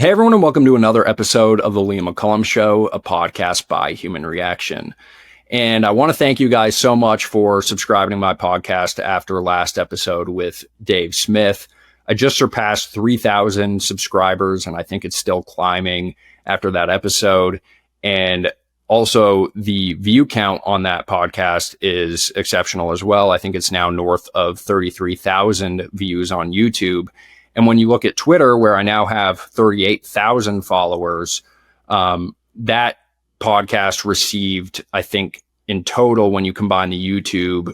Hey everyone, and welcome to another episode of the Liam McCollum Show, a podcast by Human Reaction. And I want to thank you guys so much for subscribing to my podcast after last episode with Dave Smith. I just surpassed 3,000 subscribers, and I think it's still climbing after that episode. And also, the view count on that podcast is exceptional as well. I think it's now north of 33,000 views on YouTube. And when you look at Twitter, where I now have 38,000 followers, that podcast received, I think, in total, when you combine the YouTube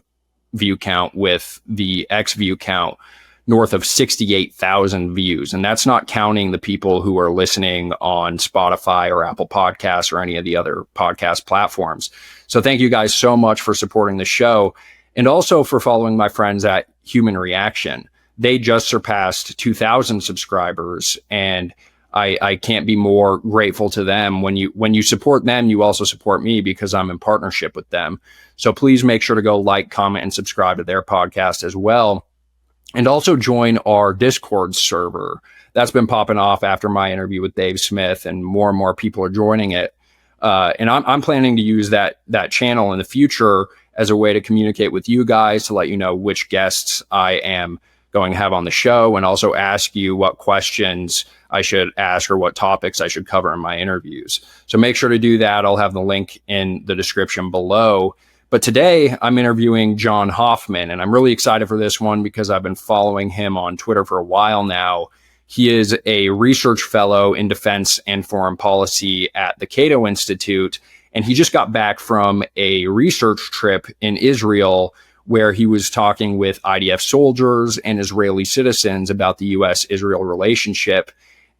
view count with the X view count, north of 68,000 views. And that's not counting the people who are listening on Spotify or Apple Podcasts or any of the other podcast platforms. So thank you guys so much for supporting the show, and also for following my friends at Human Reaction. They just surpassed 2,000 subscribers, and I can't be more grateful to them. When you support them, you also support me because I'm in partnership with them. So please make sure to go like, comment, and subscribe to their podcast as well. And also join our Discord server. That's been popping off after my interview with Dave Smith, and more people are joining it. And I'm planning to use that channel in the future as a way to communicate with you guys, to let you know which guests I am going to have on the show, and also ask you what questions I should ask or what topics I should cover in my interviews. So make sure to do that. I'll have the link in the description below. But today I'm interviewing Jon Hoffman, and I'm really excited for this one because I've been following him on Twitter for a while now. He is a research fellow in defense and foreign policy at the Cato Institute, and he just got back from a research trip in Israel where he was talking with IDF soldiers and Israeli citizens about the U.S.-Israel relationship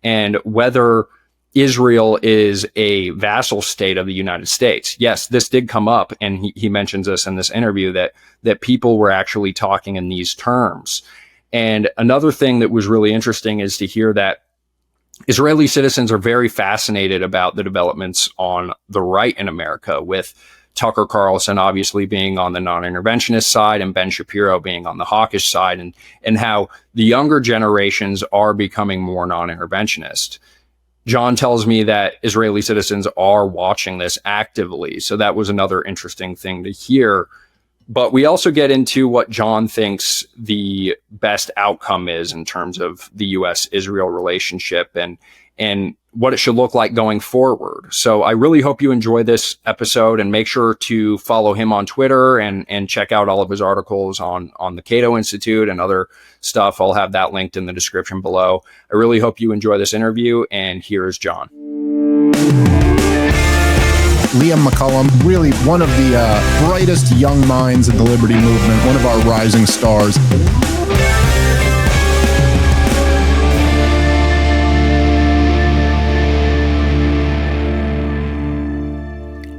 and whether Israel is a vassal state of the United States. Yes, this did come up, and he mentions this in this interview, that people were actually talking in these terms. And another thing that was really interesting is to hear that Israeli citizens are very fascinated about the developments on the right in America, with Tucker Carlson obviously being on the non-interventionist side and Ben Shapiro being on the hawkish side, and how the younger generations are becoming more non-interventionist. Jon tells me that Israeli citizens are watching this actively. So that was another interesting thing to hear. But we also get into what Jon thinks the best outcome is in terms of the U.S.-Israel relationship and what it should look like going forward. So I really hope you enjoy this episode, and make sure to follow him on Twitter and check out all of his articles on the Cato Institute and other stuff. I'll have that linked in the description below. I really hope you enjoy this interview, and here is Jon. Liam McCollum, really one of the brightest young minds in the Liberty Movement, one of our rising stars.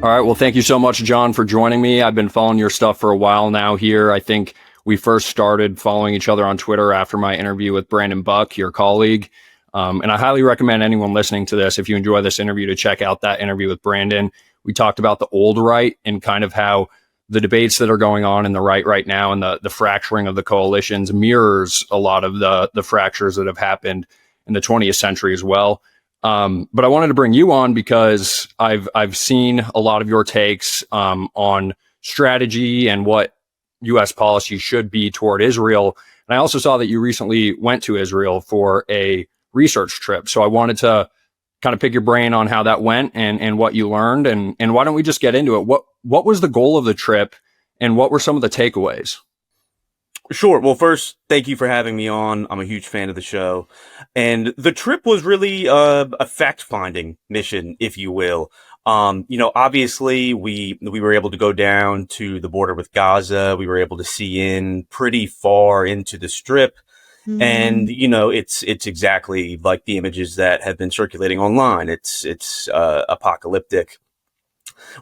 All right. Well, thank you so much, Jon, for joining me. I've been following your stuff for a while now here. I think we first started following each other on Twitter after my interview with Brandon Buck, your colleague. And I highly recommend anyone listening to this, if you enjoy this interview, to check out that interview with Brandon. We talked about the old right and kind of how the debates that are going on in the right now, and the fracturing of the coalitions, mirrors a lot of the fractures that have happened in the 20th century as well. But I wanted to bring you on because I've seen a lot of your takes on strategy and what U.S. policy should be toward Israel. And I also saw that you recently went to Israel for a research trip. So I wanted to kind of pick your brain on how that went and what you learned. And why don't we just get into it? What was the goal of the trip, and what were some of the takeaways? Sure. Well, first, thank you for having me on. I'm a huge fan of the show. And the trip was really a fact-finding mission, if you will. Obviously, we were able to go down to the border with Gaza. We were able to see in pretty far into the Strip. Mm-hmm. And, it's exactly like the images that have been circulating online. It's apocalyptic.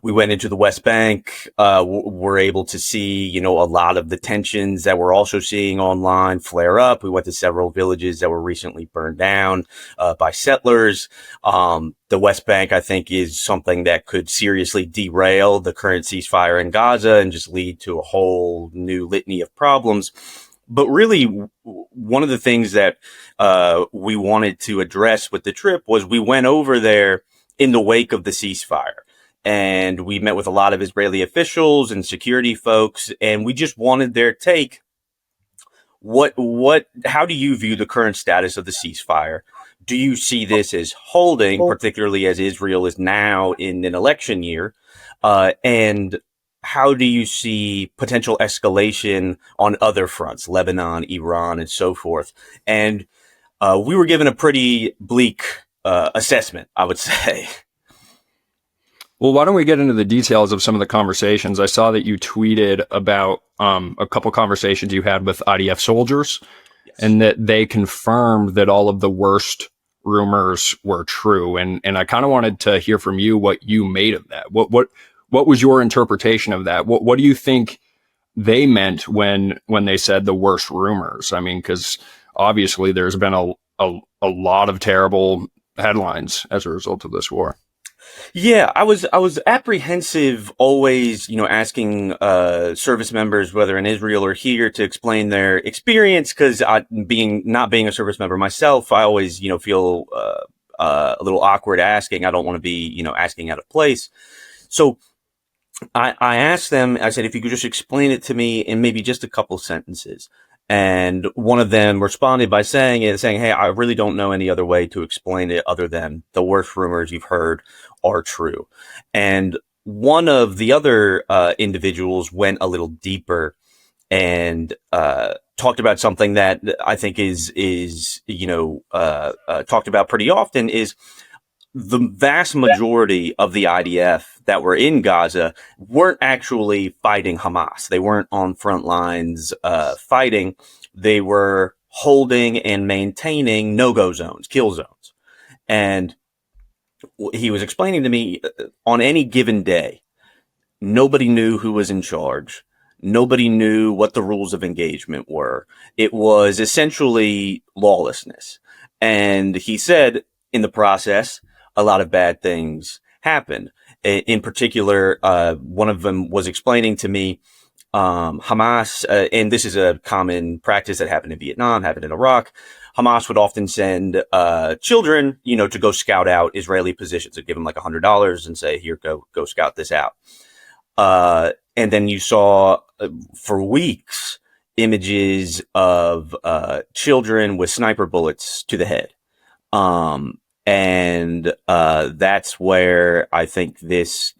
We went into the West Bank, were able to see, a lot of the tensions that we're also seeing online flare up. We went to several villages that were recently burned down by settlers. The West Bank, I think, is something that could seriously derail the current ceasefire in Gaza and just lead to a whole new litany of problems. But really, one of the things that we wanted to address with the trip was we went over there in the wake of the ceasefire. And we met with a lot of Israeli officials and security folks, and we just wanted their take. How do you view the current status of the ceasefire? Do you see this as holding, particularly as Israel is now in an election year? And how do you see potential escalation on other fronts, Lebanon, Iran, and so forth? And we were given a pretty bleak assessment, I would say. Well, why don't we get into the details of some of the conversations? I saw that you tweeted about a couple conversations you had with IDF soldiers, yes, and that they confirmed that all of the worst rumors were true. And I kind of wanted to hear from you what you made of that. What was your interpretation of that? What do you think they meant when they said the worst rumors? I mean, because obviously there's been a lot of terrible headlines as a result of this war. Yeah, I was apprehensive always, asking service members, whether in Israel or here, to explain their experience, because not being a service member myself, I always, feel a little awkward asking. I don't want to be, asking out of place. So I asked them, I said, if you could just explain it to me in maybe just a couple sentences. And one of them responded by saying, hey, I really don't know any other way to explain it other than the worst rumors you've heard are true. And one of the other individuals went a little deeper and talked about something that I think is talked about pretty often, is the vast majority of the IDF that were in Gaza weren't actually fighting Hamas. They weren't on front lines fighting. They were holding and maintaining no-go zones, kill zones. And he was explaining to me, on any given day, nobody knew who was in charge. Nobody knew what the rules of engagement were. It was essentially lawlessness. And he said, in the process, a lot of bad things happened. In particular, one of them was explaining to me, Hamas, and this is a common practice that happened in Vietnam, happened in Iraq. Hamas would often send children, to go scout out Israeli positions. They'd give them like $100 and say, here, go scout this out. And then you saw for weeks images of children with sniper bullets to the head. And that's where I think this,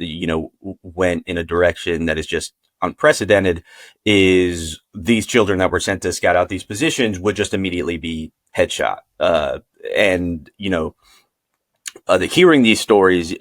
went in a direction that is just unprecedented. Is these children that were sent to scout out these positions would just immediately be headshot. Hearing these stories,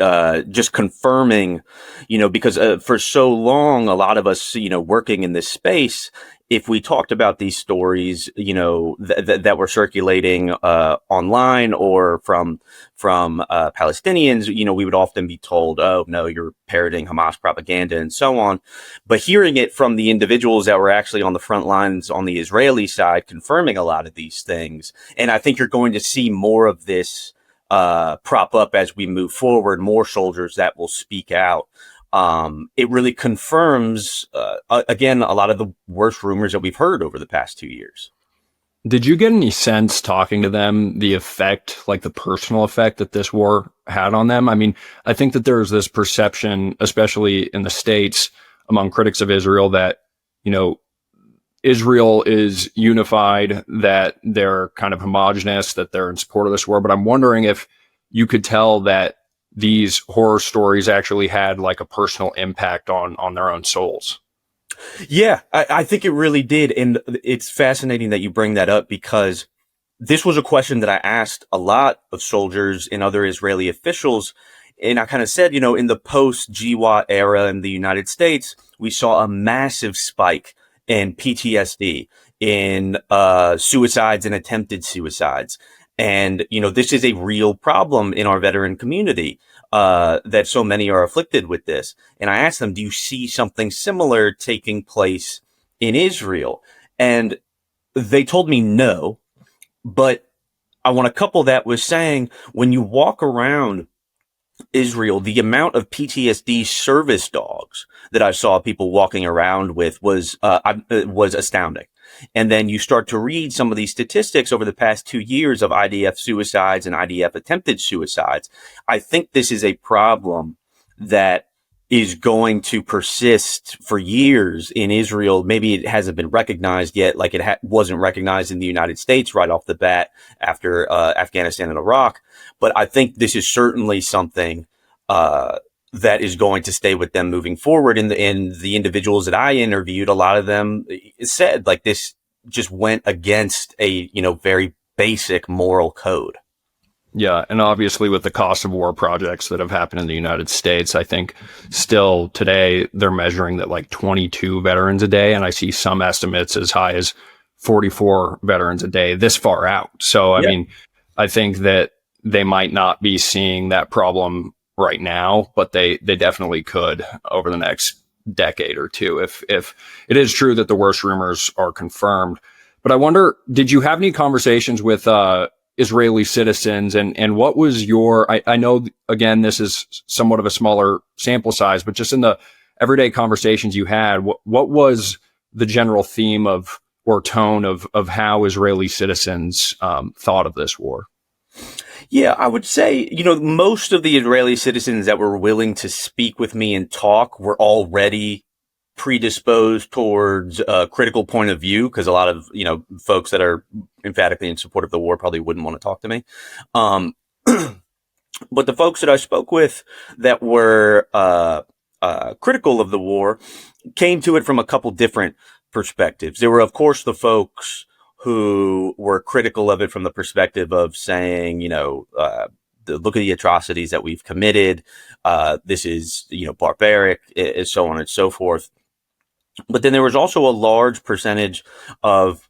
just confirming, because for so long, a lot of us, working in this space, if we talked about these stories, that were circulating online or from Palestinians, we would often be told, oh, no, you're parroting Hamas propaganda and so on. But hearing it from the individuals that were actually on the front lines on the Israeli side, confirming a lot of these things. And I think you're going to see more of this prop up as we move forward, more soldiers that will speak out. It really confirms, again, a lot of the worst rumors that we've heard over the past 2 years. Did you get any sense talking to them, the effect, like the personal effect that this war had on them? I mean, I think that there's this perception, especially in the States, among critics of Israel, that, Israel is unified, that they're kind of homogenous, that they're in support of this war. But I'm wondering if you could tell that these horror stories actually had like a personal impact on their own souls. Yeah, I think it really did. And it's fascinating that you bring that up, because this was a question that I asked a lot of soldiers and other Israeli officials. And I kind of said, in the post-GWAT era in the United States, we saw a massive spike in PTSD, in suicides and attempted suicides. And, this is a real problem in our veteran community, that so many are afflicted with this. And I asked them, do you see something similar taking place in Israel? And they told me no, but I want to couple that with saying, when you walk around Israel, the amount of PTSD service dogs that I saw people walking around with was astounding. and then you start to read some of these statistics over the past 2 years of IDF suicides and IDF attempted suicides, I think this is a problem that is going to persist for years in Israel. Maybe it hasn't been recognized yet, like it wasn't recognized in the United States right off the bat after Afghanistan and Iraq. But I think this is certainly something that is going to stay with them moving forward. And the individuals that I interviewed, a lot of them said like this just went against a very basic moral code. Yeah, and obviously with the cost of war projects that have happened in the United States, I think still today they're measuring that like 22 veterans a day, and I see some estimates as high as 44 veterans a day this far out. So, I mean, I think that they might not be seeing that problem right now, but they definitely could over the next decade or two if it is true that the worst rumors are confirmed. But I wonder, did you have any conversations with Israeli citizens, and what was your, I know, again, this is somewhat of a smaller sample size, but just in the everyday conversations you had, what was the general theme of or tone of how Israeli citizens thought of this war? Yeah, I would say, most of the Israeli citizens that were willing to speak with me and talk were already predisposed towards a critical point of view, because a lot of, folks that are emphatically in support of the war probably wouldn't want to talk to me. But the folks that I spoke with that were critical of the war came to it from a couple different perspectives. There were, of course, the folks who were critical of it from the perspective of saying, look at the atrocities that we've committed. This is, barbaric, so on and so forth. But then there was also a large percentage of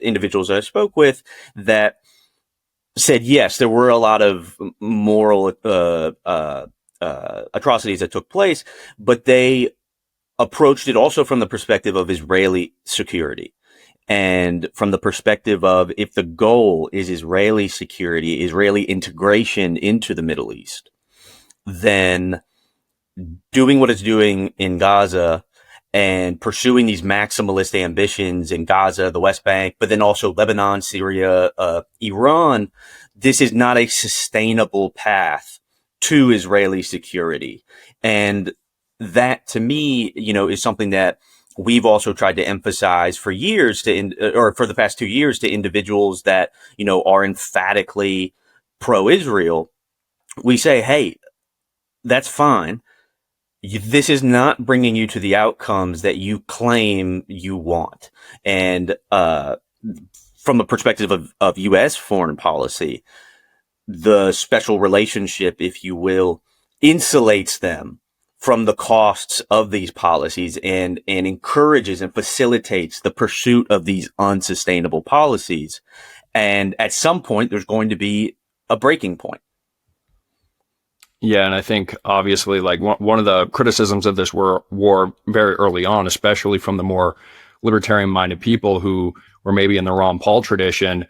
individuals that I spoke with that said, yes, there were a lot of moral atrocities that took place, but they approached it also from the perspective of Israeli security. And from the perspective of, if the goal is Israeli security, Israeli integration into the Middle East, then doing what it's doing in Gaza and pursuing these maximalist ambitions in Gaza, the West Bank, but then also Lebanon, Syria, Iran, this is not a sustainable path to Israeli security. And that, to me, is something that we've also tried to emphasize for years or for the past 2 years to individuals that, are emphatically pro-Israel. We say, hey, that's fine. This is not bringing you to the outcomes that you claim you want. And from a perspective of U.S. foreign policy, the special relationship, if you will, insulates them from the costs of these policies and encourages and facilitates the pursuit of these unsustainable policies. And at some point, there's going to be a breaking point. Yeah, and I think obviously, like one of the criticisms of this war very early on, especially from the more libertarian-minded people who were maybe in the Ron Paul tradition,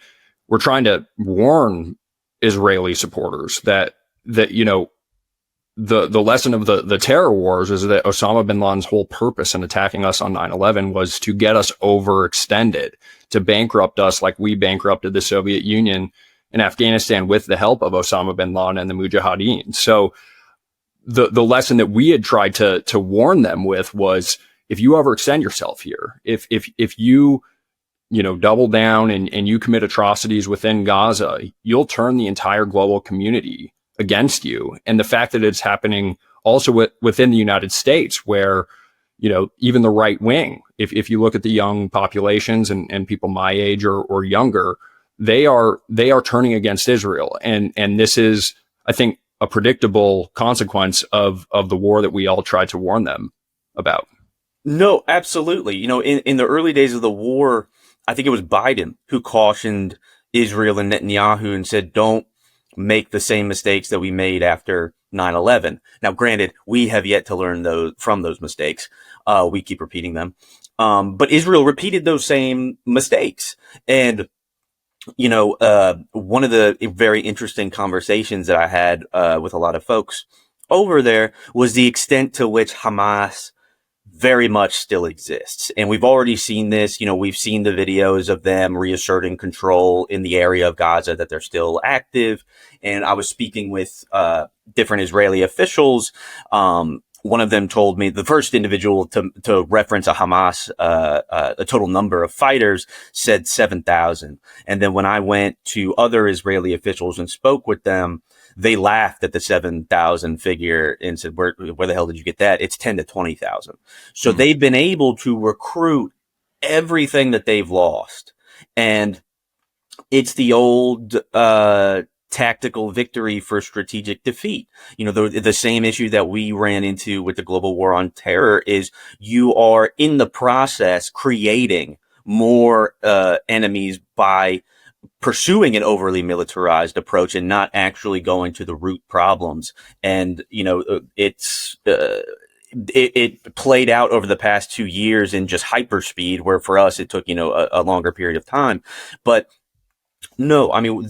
were trying to warn Israeli supporters that the lesson of the terror wars is that Osama bin Laden's whole purpose in attacking us on 9/11 was to get us overextended, to bankrupt us like we bankrupted the Soviet Union in Afghanistan with the help of Osama bin Laden and the Mujahideen. So the lesson that we had tried to warn them with was, if you overextend yourself here, if you double down and you commit atrocities within Gaza, you'll turn the entire global community against you. And the fact that it's happening also within the United States, where, even the right wing, if you look at the young populations and people my age or younger, they are turning against Israel. And this is, I think, a predictable consequence of the war that we all tried to warn them about. No, absolutely. In the early days of the war, I think it was Biden who cautioned Israel and Netanyahu and said, don't make the same mistakes that we made after 9/11. Now, granted, we have yet to learn from those mistakes. We keep repeating them. But Israel repeated those same mistakes. And one of the very interesting conversations that I had with a lot of folks over there was the extent to which Hamas very much still exists. And we've already seen this. We've seen the videos of them reasserting control in the area of Gaza, that they're still active. And I was speaking with different Israeli officials. One of them told me, the first individual to reference a Hamas, a total number of fighters, said 7,000. And then when I went to other Israeli officials and spoke with them, they laughed at the 7,000 figure and said, where the hell did you get that? It's 10 to 20,000. So they've been able to recruit everything that they've lost. And it's the old, tactical victory for strategic defeat. The same issue that we ran into with the global war on terror is you are in the process creating more enemies by pursuing an overly militarized approach and not actually going to the root problems. And, it played out over the past 2 years in just hyperspeed, where for us, it took, a longer period of time. But no, I mean,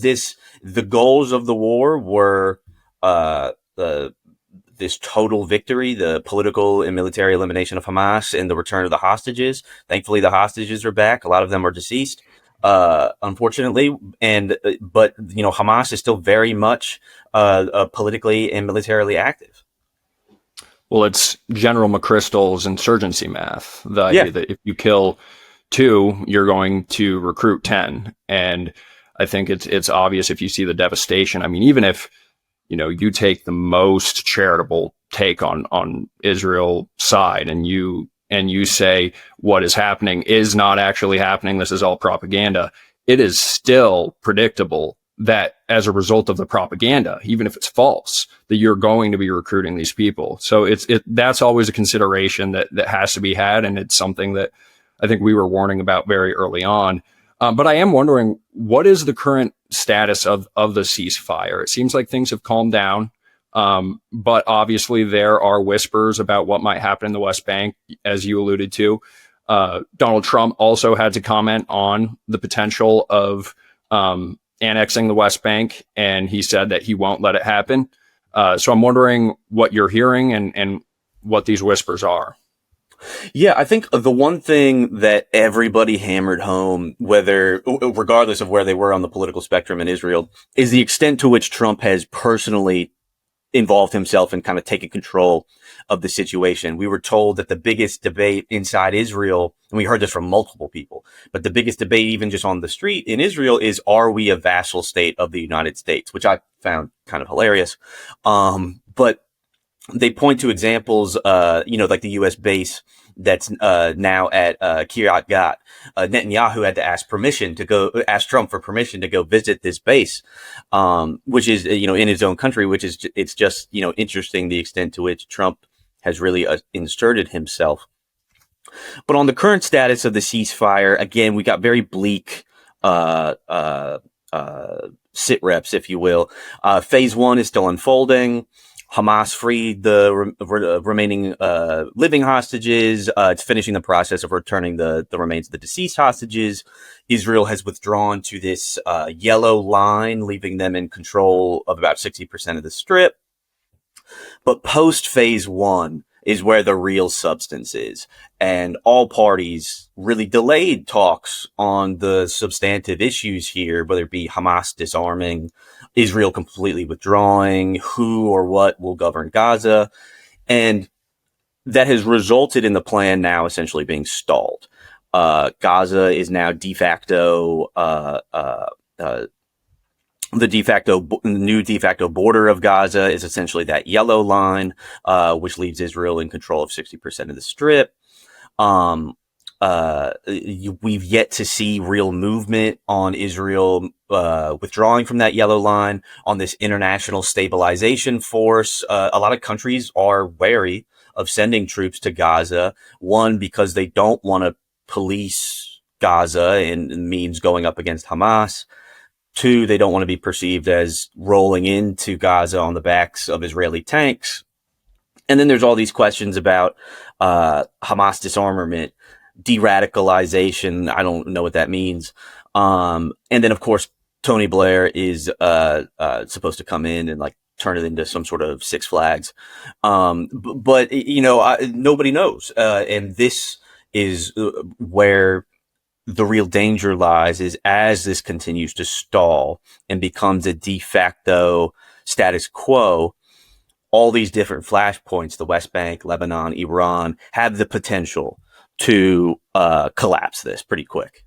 the goals of the war were, this total victory, the political and military elimination of Hamas, and the return of the hostages. Thankfully, the hostages are back. A lot of them are deceased, unfortunately. But Hamas is still very much, politically and militarily active. Well, it's General McChrystal's insurgency math. The idea that if you kill 2, you're going to recruit 10. And I think it's obvious if you see the devastation. I mean, even if, you take the most charitable take on Israel side and you say what is happening is not actually happening, this is all propaganda, it is still predictable that as a result of the propaganda, even if it's false, that you're going to be recruiting these people. So that's always a consideration that has to be had. And it's something that I think we were warning about very early on. But I am wondering, what is the current status of the ceasefire? It seems like things have calmed down. But obviously there are whispers about what might happen in the West Bank, as you alluded to. Donald Trump also had to comment on the potential of annexing the West Bank, and he said that he won't let it happen. So I'm wondering what you're hearing and what these whispers are. Yeah, I think the one thing that everybody hammered home, regardless of where they were on the political spectrum in Israel, is the extent to which Trump has personally involved himself in kind of taking control of the situation. We were told that the biggest debate inside Israel, and we heard this from multiple people, but the biggest debate even just on the street in Israel is, are we a vassal state of the United States? Which I found kind of hilarious. But they point to examples, like the U.S. base that's now at Kiryat Gat. Netanyahu had to ask Trump for permission to go visit this base, which is, in his own country, it's just, interesting the extent to which Trump has really inserted himself. But on the current status of the ceasefire, again, we got very bleak sit reps, if you will. Phase 1 is still unfolding. Hamas freed the remaining living hostages. It's finishing the process of returning the remains of the deceased hostages. Israel has withdrawn to this yellow line, leaving them in control of about 60% of the strip. But post phase 1 is where the real substance is. And all parties really delayed talks on the substantive issues here, whether it be Hamas disarming, Israel completely withdrawing, who or what will govern Gaza. And that has resulted in the plan now essentially being stalled. Gaza is now de facto, the new de facto border of Gaza is essentially that yellow line, which leaves Israel in control of 60% of the strip. We've yet to see real movement on Israel withdrawing from that yellow line, on this international stabilization force. A lot of countries are wary of sending troops to Gaza. One, because they don't want to police Gaza and means going up against Hamas. 2, they don't want to be perceived as rolling into Gaza on the backs of Israeli tanks. And then there's all these questions about Hamas disarmament, de-radicalization. I don't know what that means. And then, of course, Tony Blair is supposed to come in and turn it into some sort of Six Flags. But nobody knows. And this is where the real danger lies, is as this continues to stall and becomes a de facto status quo, all these different flashpoints, the West Bank, Lebanon, Iran, have the potential to collapse this pretty quick.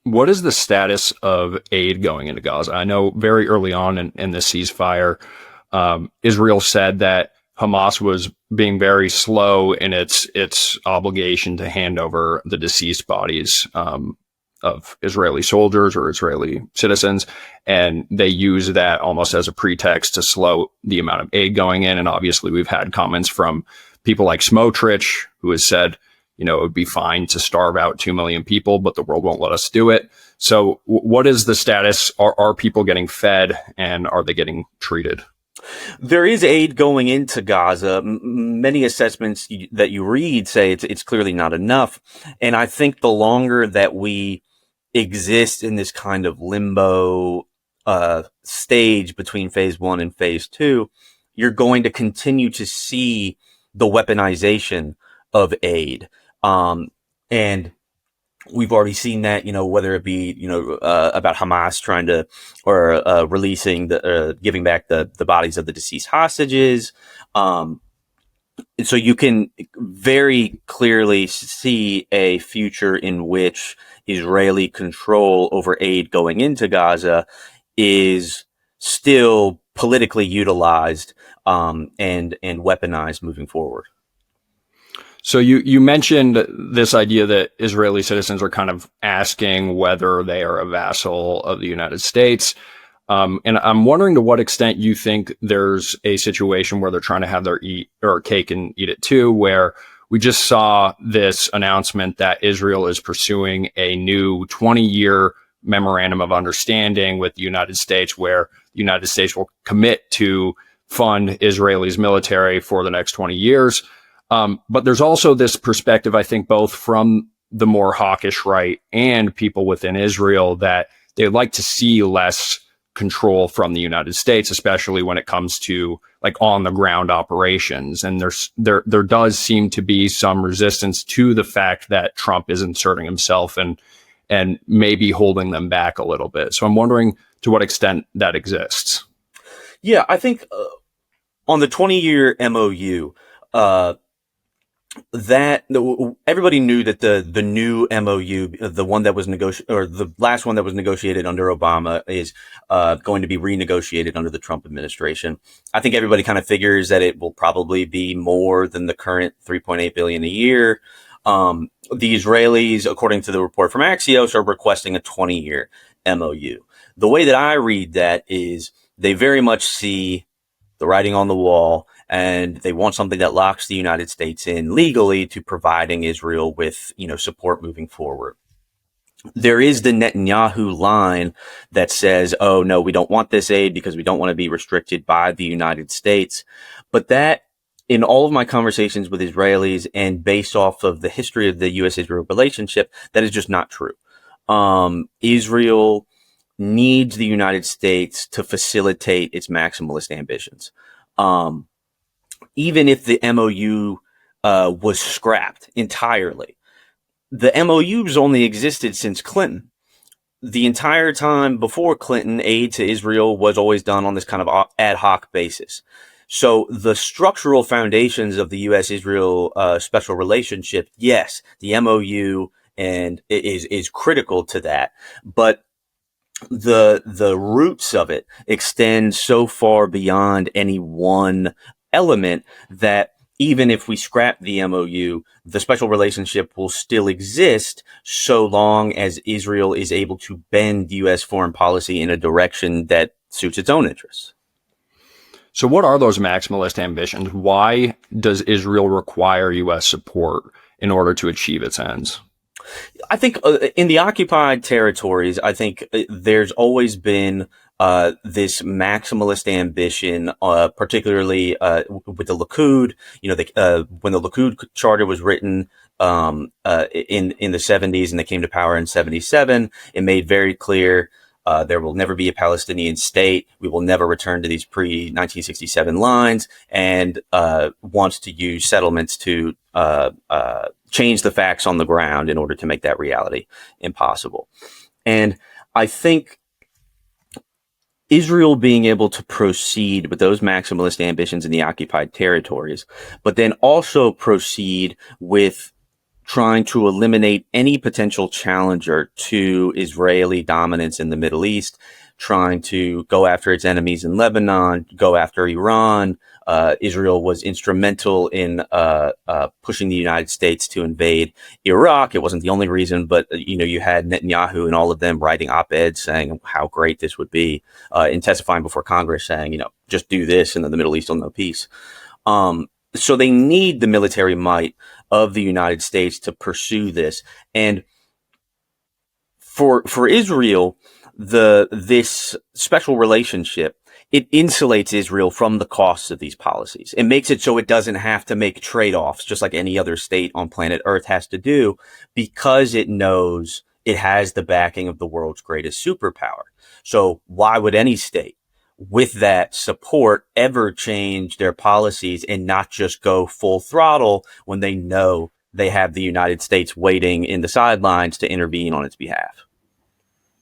What is the status of aid going into Gaza? I know very early on in the ceasefire, Israel said that Hamas was being very slow in its obligation to hand over the deceased bodies of Israeli soldiers or Israeli citizens, and they use that almost as a pretext to slow the amount of aid going in. And obviously, we've had comments from people like Smotrich, who has said, it would be fine to starve out 2 million people, but the world won't let us do it. So what is the status? Are people getting fed, and are they getting treated? There is aid going into Gaza. Many assessments that you read say it's clearly not enough. And I think the longer that we exist in this kind of limbo stage between phase 1 and phase 2, you're going to continue to see the weaponization of aid. And we've already seen that, whether it be, about Hamas trying to, or releasing giving back the bodies of the deceased hostages. So you can very clearly see a future in which Israeli control over aid going into Gaza is still politically utilized, and weaponized moving forward. So you mentioned this idea that Israeli citizens are kind of asking whether they are a vassal of the United States. And I'm wondering to what extent you think there's a situation where they're trying to have their cake and eat it too, where we just saw this announcement that Israel is pursuing a new 20-year memorandum of understanding with the United States, where the United States will commit to fund Israel's military for the next 20 years. But there's also this perspective, I think, both from the more hawkish right and people within Israel, that they'd like to see less control from the United States, especially when it comes to like on the ground operations. And there does seem to be some resistance to the fact that Trump is inserting himself and maybe holding them back a little bit. So I'm wondering to what extent that exists. Yeah, I think on the 20-year MOU, that everybody knew that the new MOU, the one that was or the last one that was negotiated under Obama, is going to be renegotiated under the Trump administration. I think everybody kind of figures that it will probably be more than the current $3.8 billion a year. The Israelis, according to the report from Axios, are requesting a 20-year MOU. The way that I read that is they very much see the writing on the wall, and they want something that locks the United States in legally to providing Israel with, support moving forward. There is the Netanyahu line that says, oh, no, we don't want this aid because we don't want to be restricted by the United States. But that, in all of my conversations with Israelis and based off of the history of the U.S.-Israel relationship, that is just not true. Israel needs the United States to facilitate its maximalist ambitions. Even if the MOU was scrapped entirely, the MOUs only existed since Clinton. The entire time before Clinton, aid to Israel was always done on this kind of ad hoc basis. So the structural foundations of the U.S.-Israel special relationship, yes, the MOU and is critical to that, but the roots of it extend so far beyond any one element that even if we scrap the MOU, the special relationship will still exist so long as Israel is able to bend U.S. foreign policy in a direction that suits its own interests. So what are those maximalist ambitions? Why does Israel require U.S. support in order to achieve its ends? I think in the occupied territories, I think there's always been this maximalist ambition, particularly with the Likud. When the Likud charter was written in the 70s and they came to power in 77, it made very clear There will never be a Palestinian state. We will never return to these pre-1967 lines, and wants to use settlements to change the facts on the ground in order to make that reality impossible. And I think Israel being able to proceed with those maximalist ambitions in the occupied territories, but then also proceed with trying to eliminate any potential challenger to Israeli dominance in the Middle East, trying to go after its enemies in Lebanon, go after Iran. Israel was instrumental in pushing the United States to invade Iraq. It wasn't the only reason, but you had Netanyahu and all of them writing op-eds saying how great this would be, and testifying before Congress saying, just do this and then the Middle East will know peace. So they need the military might of the United States to pursue this. And for Israel, this special relationship, it insulates Israel from the costs of these policies. It makes it so it doesn't have to make trade-offs, just like any other state on planet Earth has to do, because it knows it has the backing of the world's greatest superpower. So why would any state with that support ever change their policies and not just go full throttle when they know they have the United States waiting in the sidelines to intervene on its behalf?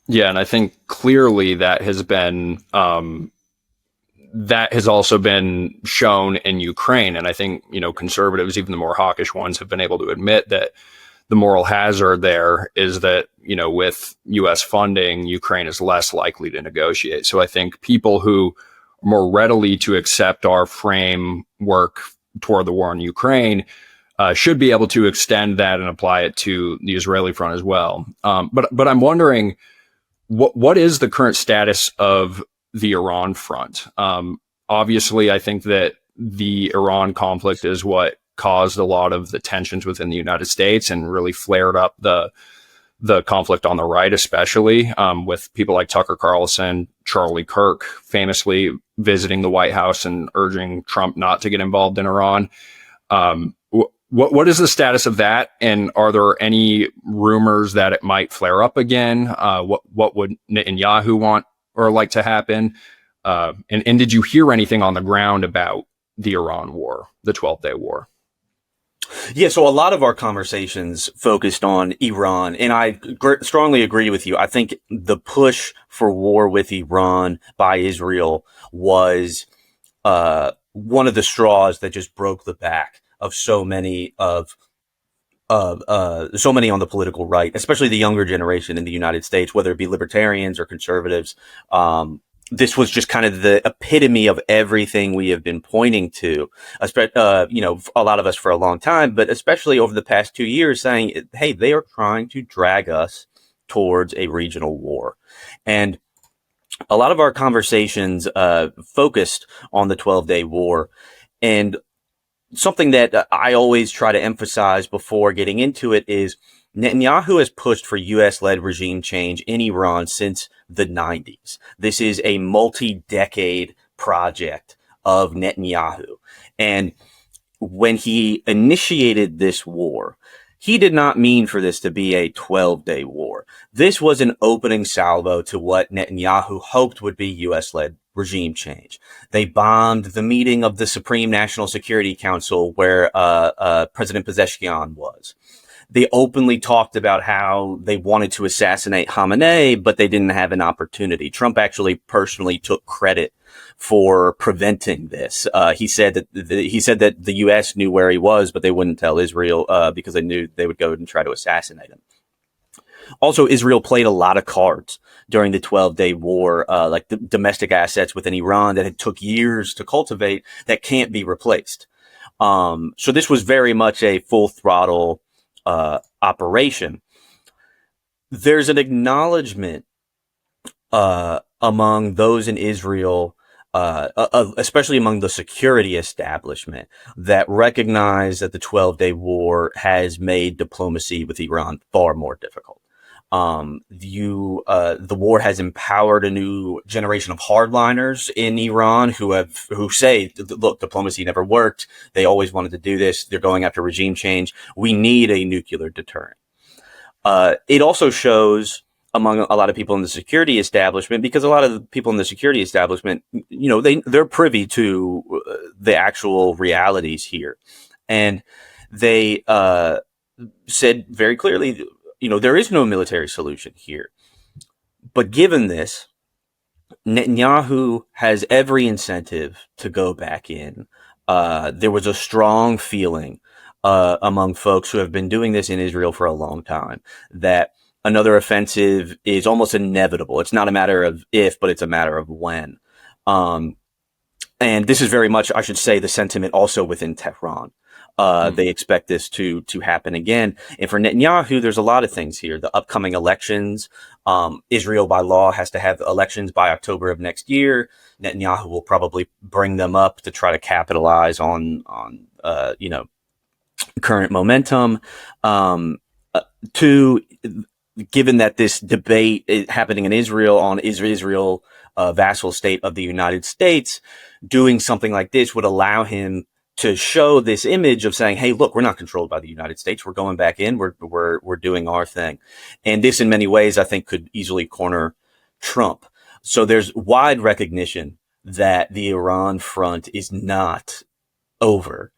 Yeah, and I think clearly that has also been shown in Ukraine. And I think, conservatives, even the more hawkish ones, have been able to admit that the moral hazard there is that, with U.S. funding, Ukraine is less likely to negotiate. So I think people who are more readily to accept our framework toward the war in Ukraine should be able to extend that and apply it to the Israeli front as well. But I'm wondering, what is the current status of the Iran front? Obviously, I think that the Iran conflict is what caused a lot of the tensions within the United States and really flared up the conflict on the right, especially with people like Tucker Carlson, Charlie Kirk, famously visiting the White House and urging Trump not to get involved in Iran. What is the status of that? And are there any rumors that it might flare up again? What would Netanyahu want or like to happen? And did you hear anything on the ground about the Iran war, the 12-day war? Yeah, so a lot of our conversations focused on Iran, and I strongly agree with you. I think the push for war with Iran by Israel was one of the straws that just broke the back of so many on the political right, especially the younger generation in the United States, whether it be libertarians or conservatives. This was just kind of the epitome of everything we have been pointing to, a lot of us for a long time, but especially over the past 2 years, saying, hey, they are trying to drag us towards a regional war. And a lot of our conversations focused on the 12-day war. And something that I always try to emphasize before getting into it is Netanyahu has pushed for U.S.-led regime change in Iran since the 90s. This is a multi-decade project of Netanyahu. And when he initiated this war, he did not mean for this to be a 12-day war. This was an opening salvo to what Netanyahu hoped would be U.S.-led regime change. They bombed the meeting of the Supreme National Security Council where President Pezeshkian was. They openly talked about how they wanted to assassinate Khamenei, but they didn't have an opportunity. Trump actually personally took credit for preventing this. He said that the U.S. knew where he was, but they wouldn't tell Israel because they knew they would go and try to assassinate him. Also, Israel played a lot of cards during the 12-day war, like the domestic assets within Iran that had took years to cultivate that can't be replaced. So this was very much a full throttle operation. There's an acknowledgement among those in Israel, especially among the security establishment, that recognize that the 12-day war has made diplomacy with Iran far more difficult. The war has empowered a new generation of hardliners in Iran who say, look, diplomacy never worked. They always wanted to do this. They're going after regime change. We need a nuclear deterrent. It also shows among a lot of people in the security establishment, because a lot of the people in the security establishment, they're privy to the actual realities here. And they said very clearly, there is no military solution here. But given this, Netanyahu has every incentive to go back in. There was a strong feeling among folks who have been doing this in Israel for a long time that another offensive is almost inevitable. It's not a matter of if, but it's a matter of when. And this is very much, I should say, the sentiment also within Tehran. They expect this to happen again. And for Netanyahu, there's a lot of things here. The upcoming elections, Israel by law has to have elections by October of next year. Netanyahu will probably bring them up to try to capitalize on current momentum. Given that this debate is happening in Israel on Israel, vassal state of the United States, doing something like this would allow him to show this image of saying, hey, look, we're not controlled by the United States. We're going back in. We're doing our thing. And this in many ways, I think, could easily corner Trump. So there's wide recognition that the Iran front is not over.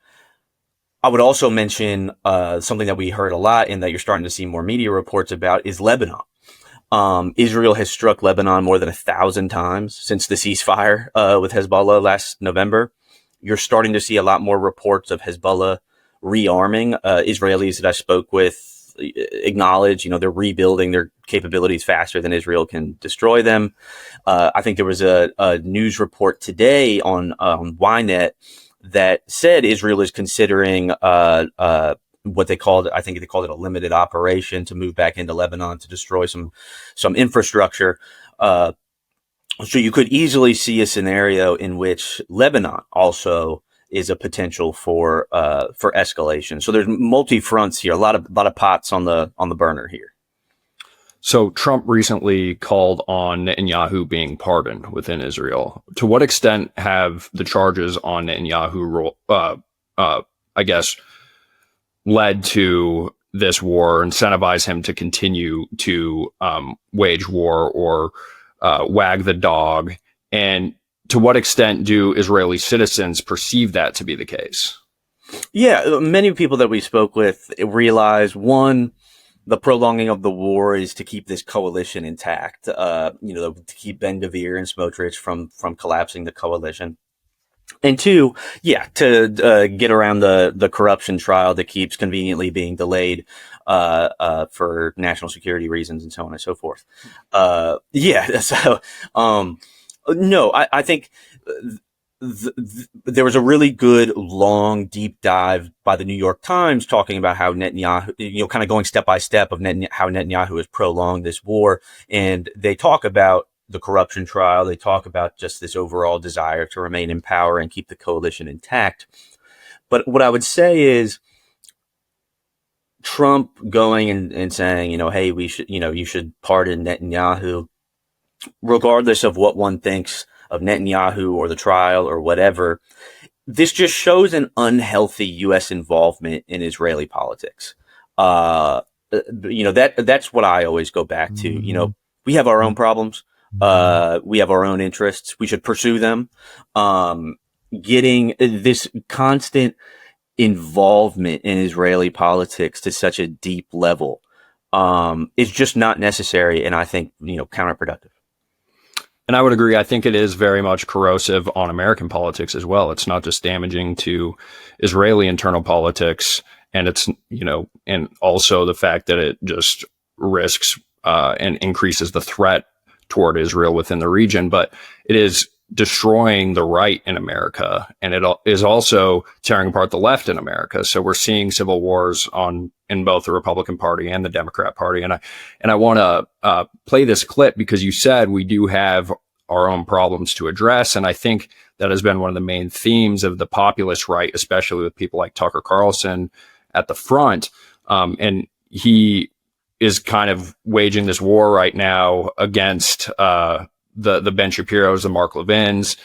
I would also mention something that we heard a lot and that you're starting to see more media reports about is Lebanon. Israel has struck Lebanon more than 1,000 times since the ceasefire with Hezbollah last November. You're starting to see a lot more reports of Hezbollah rearming. Israelis that I spoke with acknowledge, they're rebuilding their capabilities faster than Israel can destroy them. I think there was a news report today on Ynet that said Israel is considering what they called, I think they called it a limited operation to move back into Lebanon to destroy some infrastructure. So you could easily see a scenario in which Lebanon also is a potential for escalation. So there's multi fronts here, a lot of pots on the burner here. So Trump recently called on Netanyahu being pardoned within Israel. To what extent have the charges on Netanyahu, I guess, led to this war, incentivize him to continue to wage war or wag the dog? And to what extent do Israeli citizens perceive that to be the case? Yeah, many people that we spoke with realize, one, the prolonging of the war is to keep this coalition intact, to keep Ben-Gvir and Smotrich from collapsing the coalition. And two, to get around the corruption trial that keeps conveniently being delayed for national security reasons and so on and so forth. I think there was a really good, long, deep dive by the New York Times talking about how Netanyahu, kind of going step by step of how Netanyahu has prolonged this war. And they talk about the corruption trial. They talk about just this overall desire to remain in power and keep the coalition intact. But what I would say is Trump going and saying, hey, we should, you should pardon Netanyahu, regardless of what one thinks of Netanyahu or the trial or whatever. This just shows an unhealthy U.S. involvement in Israeli politics. That's what I always go back to. We have our own problems. We have our own interests. We should pursue them. Getting this constant involvement in Israeli politics to such a deep level is just not necessary, and I think counterproductive. And I would agree. I think it is very much corrosive on American politics as well. It's not just damaging to Israeli internal politics, and it's and also the fact that it just risks and increases the threat toward Israel within the region, but it is destroying the right in America, and it is also tearing apart the left in America. So we're seeing civil wars in both the Republican Party and the Democrat Party. And I want to play this clip because you said we do have our own problems to address, and I think that has been one of the main themes of the populist right, especially with people like Tucker Carlson at the front. And he is kind of waging this war right now against the Ben Shapiro's, the Mark Levin's.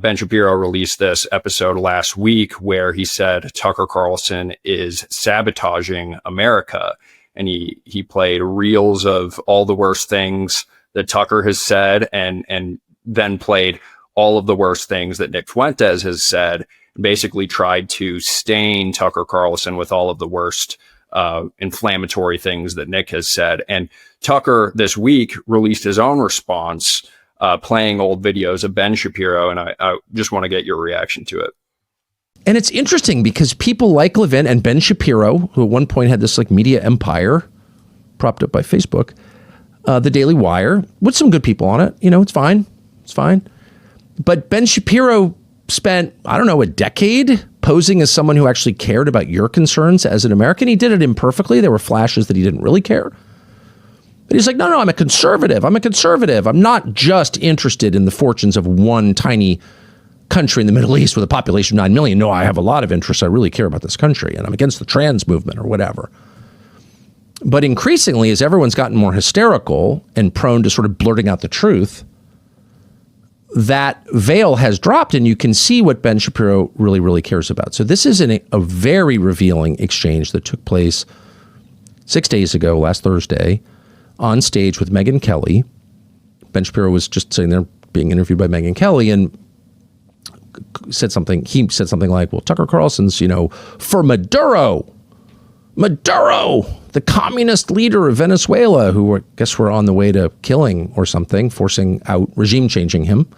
Ben Shapiro released this episode last week where he said Tucker Carlson is sabotaging America. and he played reels of all the worst things that Tucker has said, and then played all of the worst things that Nick Fuentes has said, and basically tried to stain Tucker Carlson with all of the worst inflammatory things that Nick has said. And Tucker this week released his own response, playing old videos of Ben Shapiro, and I just want to get your reaction to it. And it's interesting because people like Levin and Ben Shapiro, who at one point had this like media empire propped up by Facebook, the Daily Wire, with some good people on it. You know, it's fine. It's fine. But Ben Shapiro spent, I don't know, a decade posing as someone who actually cared about your concerns as an American. He did it imperfectly. There were flashes that he didn't really care. But he's like, no, I'm a conservative. I'm a conservative. I'm not just interested in the fortunes of one tiny country in the Middle East with a population of 9 million. No, I have a lot of interests. I really care about this country, and I'm against the trans movement or whatever. But increasingly, as everyone's gotten more hysterical and prone to sort of blurting out the truth, that veil has dropped, and you can see what Ben Shapiro really, really cares about. So this is a very revealing exchange that took place 6 days ago, last Thursday, on stage with Megyn Kelly. Ben Shapiro was just sitting there being interviewed by Megyn Kelly, and he said something like, well, Tucker Carlson's, for Maduro, the communist leader of Venezuela, who I guess we're on the way to killing or something, forcing out, regime changing him.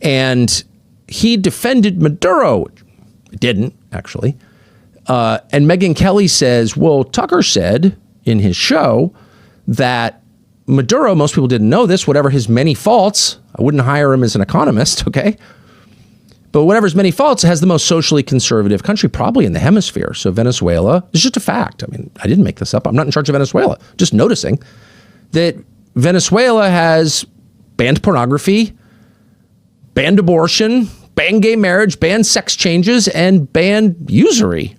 And he defended Maduro. Didn't, actually. And Megyn Kelly says, well, Tucker said in his show that Maduro, most people didn't know this, whatever his many faults, I wouldn't hire him as an economist, okay? But whatever his many faults, has the most socially conservative country probably in the hemisphere. So Venezuela is just a fact. I mean, I didn't make this up. I'm not in charge of Venezuela. Just noticing that Venezuela has banned pornography, banned abortion, banned gay marriage, banned sex changes, and banned usury.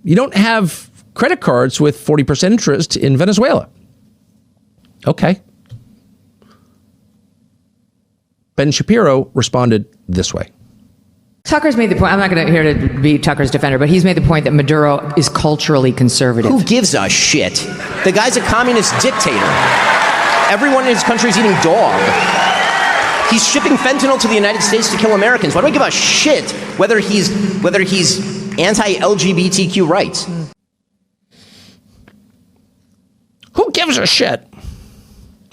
You don't have credit cards with 40% interest in Venezuela. Okay. Ben Shapiro responded this way. Tucker's made the point, I'm not going to here to be Tucker's defender, but he's made the point that Maduro is culturally conservative. Who gives a shit? The guy's a communist dictator. Everyone in his country is eating dog. He's shipping fentanyl to the United States to kill Americans. Why do I give a shit whether he's anti-LGBTQ rights? Who gives a shit?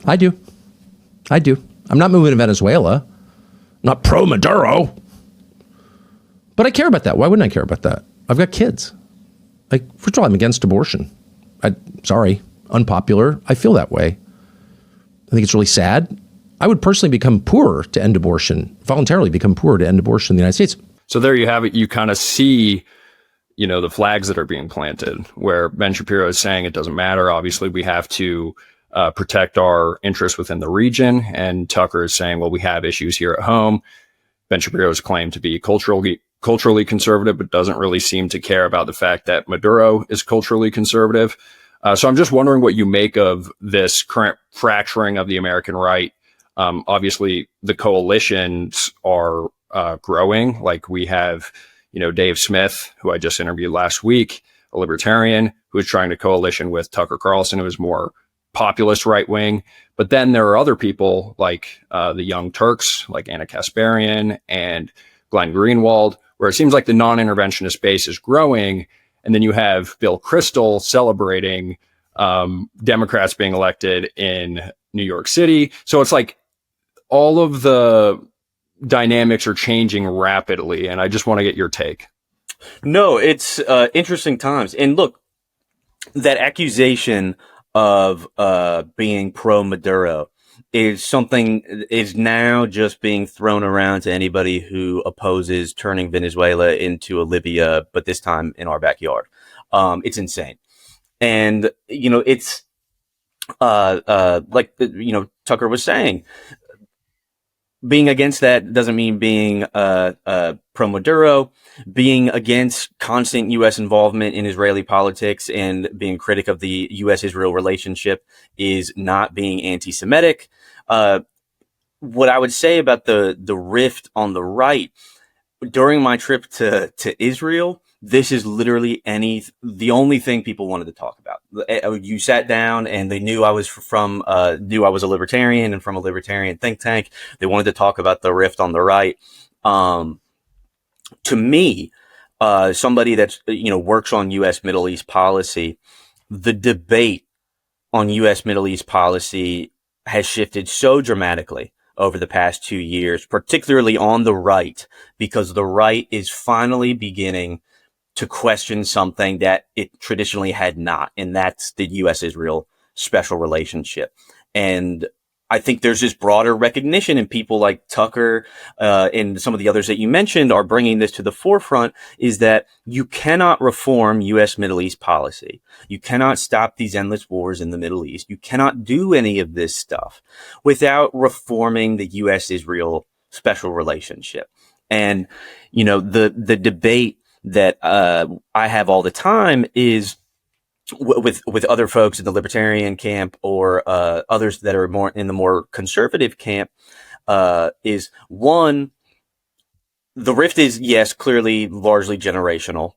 I do. I'm not moving to Venezuela. I'm not pro-Maduro. But I care about that. Why wouldn't I care about that? I've got kids. First of all, I'm against abortion. Sorry, unpopular. I feel that way. I think it's really sad. I would personally become poorer to end abortion, voluntarily become poorer to end abortion in the United States. So there you have it. You kind of see, the flags that are being planted, where Ben Shapiro is saying it doesn't matter. Obviously, we have to protect our interests within the region. And Tucker is saying, well, we have issues here at home. Ben Shapiro's claimed to be culturally conservative, but doesn't really seem to care about the fact that Maduro is culturally conservative. So I'm just wondering what you make of this current fracturing of the American right. Obviously, the coalitions are growing. Like we have, Dave Smith, who I just interviewed last week, a libertarian who is trying to coalition with Tucker Carlson, who is more populist right wing. But then there are other people like the Young Turks, like Anna Kasparian and Glenn Greenwald, where it seems like the non-interventionist base is growing. And then you have Bill Kristol celebrating Democrats being elected in New York City. So it's like all of the dynamics are changing rapidly. And I just want to get your take. No, it's interesting times. And look, that accusation of being pro-Maduro is now just being thrown around to anybody who opposes turning Venezuela into a Libya, but this time in our backyard. It's insane. And, it's like, Tucker was saying, being against that doesn't mean being pro-Maduro. Being against constant U.S. involvement in Israeli politics and being critic of the U.S.-Israel relationship is not being anti-Semitic. What I would say about the rift on the right, during my trip to Israel, this is literally the only thing people wanted to talk about. You sat down and they knew I was a libertarian and from a libertarian think tank. They wanted to talk about the rift on the right. To me, somebody that's, works on U.S. Middle East policy, the debate on U.S. Middle East policy has shifted so dramatically over the past 2 years, particularly on the right, because the right is finally beginning to question something that it traditionally had not, and that's the U.S.-Israel special relationship. And I think there's this broader recognition, and people like Tucker and some of the others that you mentioned are bringing this to the forefront, is that you cannot reform U.S. Middle East policy. You cannot stop these endless wars in the Middle East. You cannot do any of this stuff without reforming the U.S.-Israel special relationship. And, the debate that I have all the time is with other folks in the libertarian camp or others that are more in the more conservative camp, is one, the rift is, yes, clearly largely generational.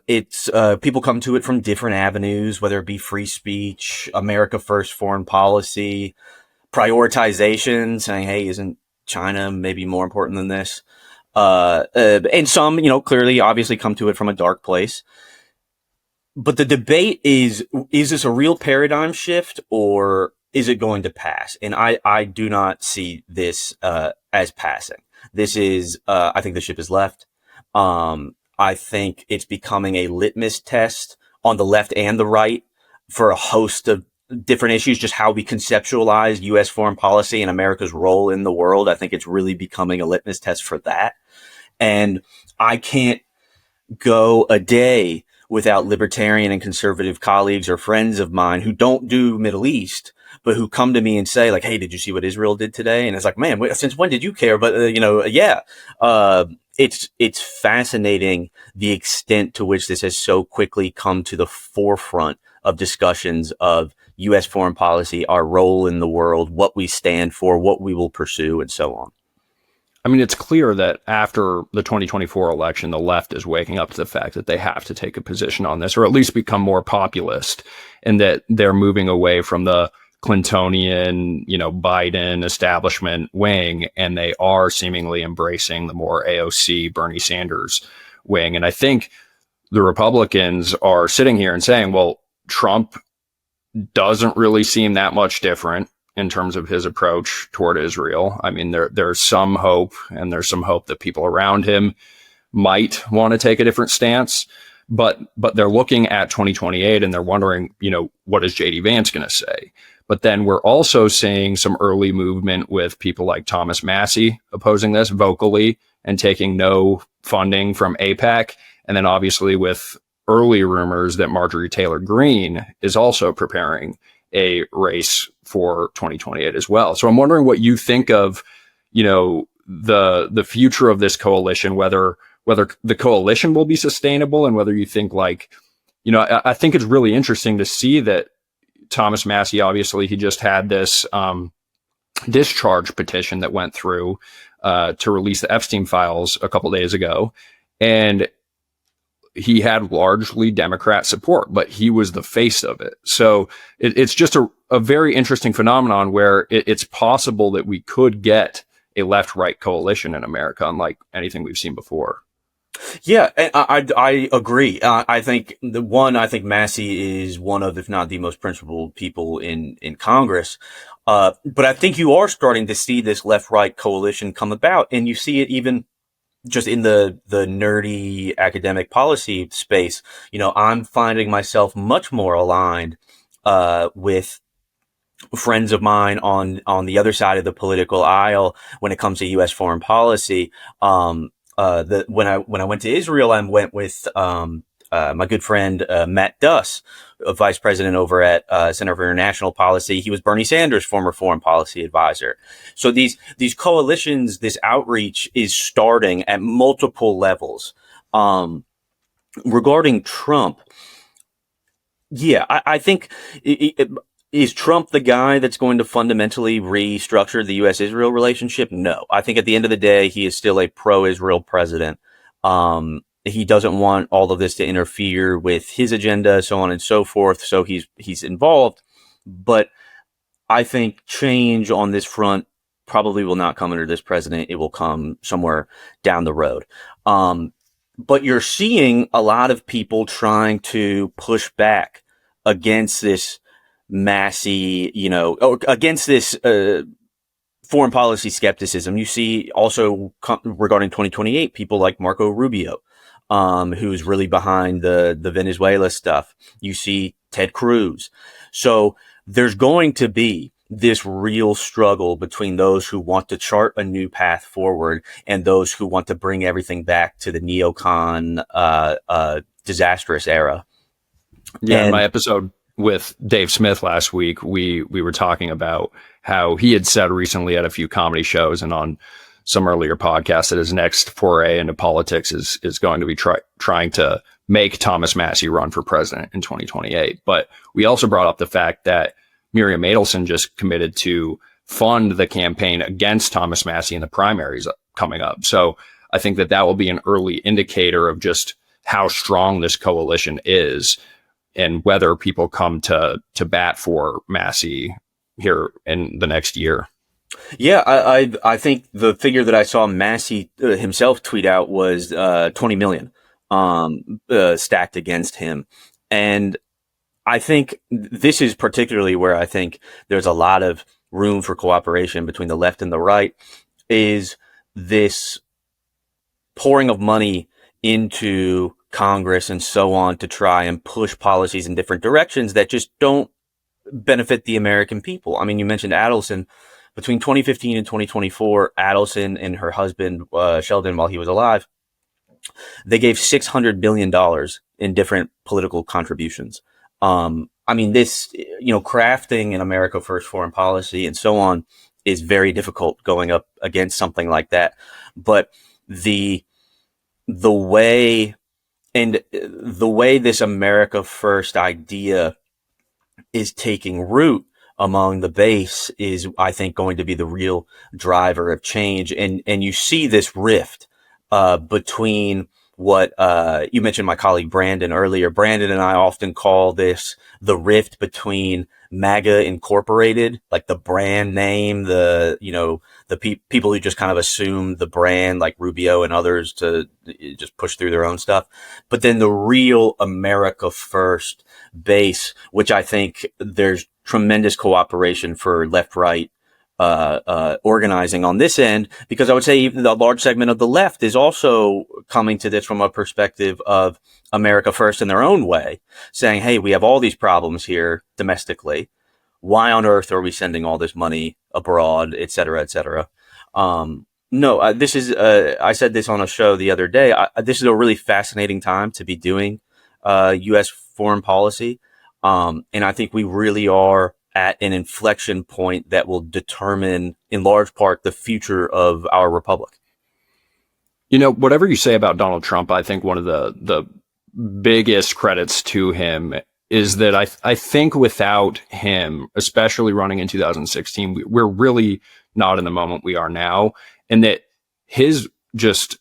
It's people come to it from different avenues, whether it be free speech, America first foreign policy, prioritization, saying, hey, isn't China maybe more important than this? And some, clearly obviously come to it from a dark place. But the debate is this a real paradigm shift, or is it going to pass? And I do not see this as passing. This is, I think the ship is left. I think it's becoming a litmus test on the left and the right for a host of different issues, just how we conceptualize U.S. foreign policy and America's role in the world. I think it's really becoming a litmus test for that. And I can't go a day without libertarian and conservative colleagues or friends of mine who don't do Middle East, but who come to me and say, like, hey, did you see what Israel did today? And it's like, man, since when did you care? But, yeah, it's fascinating the extent to which this has so quickly come to the forefront of discussions of U.S. foreign policy, our role in the world, what we stand for, what we will pursue, and so on. I mean, it's clear that after the 2024 election, the left is waking up to the fact that they have to take a position on this, or at least become more populist, and that they're moving away from the Clintonian, Biden establishment wing, and they are seemingly embracing the more AOC Bernie Sanders wing. And I think the Republicans are sitting here and saying, well, Trump doesn't really seem that much different in terms of his approach toward Israel. I mean, there's some hope, and there's some hope that people around him might want to take a different stance, but they're looking at 2028 and they're wondering, what is JD Vance going to say? But then we're also seeing some early movement with people like Thomas Massie opposing this vocally and taking no funding from AIPAC. And then obviously with early rumors that Marjorie Taylor Greene is also preparing a race for 2028 as well. So I'm wondering what you think of, the future of this coalition, whether the coalition will be sustainable, and whether you think I think it's really interesting to see that Thomas Massie, obviously he just had this discharge petition that went through to release the Epstein files a couple days ago. And he had largely Democrat support, but he was the face of it. So it's just a very interesting phenomenon where it's possible that we could get a left-right coalition in America, unlike anything we've seen before. Yeah, I agree. I think Massie is one of, if not the most principled people in Congress. But I think you are starting to see this left-right coalition come about, and you see it even just in the nerdy academic policy space. I'm finding myself much more aligned with friends of mine on the other side of the political aisle when it comes to U.S. foreign policy. When I went to Israel, I went with my good friend Matt Duss, a vice president over at Center for International Policy. He was Bernie Sanders' former foreign policy advisor. So these coalitions, this outreach is starting at multiple levels. Regarding Trump, yeah, I think is Trump the guy that's going to fundamentally restructure the U.S.-Israel relationship? No. I think at the end of the day, he is still a pro-Israel president. he doesn't want all of this to interfere with his agenda, so on and so forth. So he's involved. But I think change on this front probably will not come under this president. It will come somewhere down the road. But you're seeing a lot of people trying to push back against this massy, or against this foreign policy skepticism. You see also regarding 2028, people like Marco Rubio, who's really behind the Venezuela stuff. You see Ted Cruz. So there's going to be this real struggle between those who want to chart a new path forward and those who want to bring everything back to the neocon, disastrous era. Yeah, in my episode with Dave Smith last week, we were talking about how he had said recently at a few comedy shows and on some earlier podcasts that his next foray into politics is going to be trying to make Thomas Massie run for president in 2028. But we also brought up the fact that Miriam Adelson just committed to fund the campaign against Thomas Massie in the primaries coming up. So I think that will be an early indicator of just how strong this coalition is and whether people come to bat for Massie here in the next year. Yeah, I think the figure that I saw Massie himself tweet out was 20 million stacked against him. And I think this is particularly where I think there's a lot of room for cooperation between the left and the right, is this pouring of money into Congress and so on to try and push policies in different directions that just don't benefit the American people. I mean, you mentioned Adelson. Between 2015 and 2024, Adelson and her husband, Sheldon, while he was alive, they gave $600 billion in different political contributions. I mean, this, crafting an America First foreign policy and so on is very difficult going up against something like that. But the way this America First idea is taking root among the base is, I think, going to be the real driver of change. And you see this rift between what you mentioned my colleague Brandon earlier. Brandon and I often call this the rift between MAGA Incorporated, like the brand name, people who just kind of assume the brand, like Rubio and others, to just push through their own stuff. But then the real America First base, which I think there's tremendous cooperation for left-right organizing on this end, because I would say even the large segment of the left is also coming to this from a perspective of America First in their own way, saying, hey, we have all these problems here domestically. Why on earth are we sending all this money abroad, et cetera, et cetera? This is, I said this on a show the other day. This is a really fascinating time to be doing U.S. foreign policy. And I think we really are at an inflection point that will determine, in large part, the future of our republic. Whatever you say about Donald Trump, I think one of the biggest credits to him is that I think without him, especially running in 2016, we're really not in the moment we are now. And that his just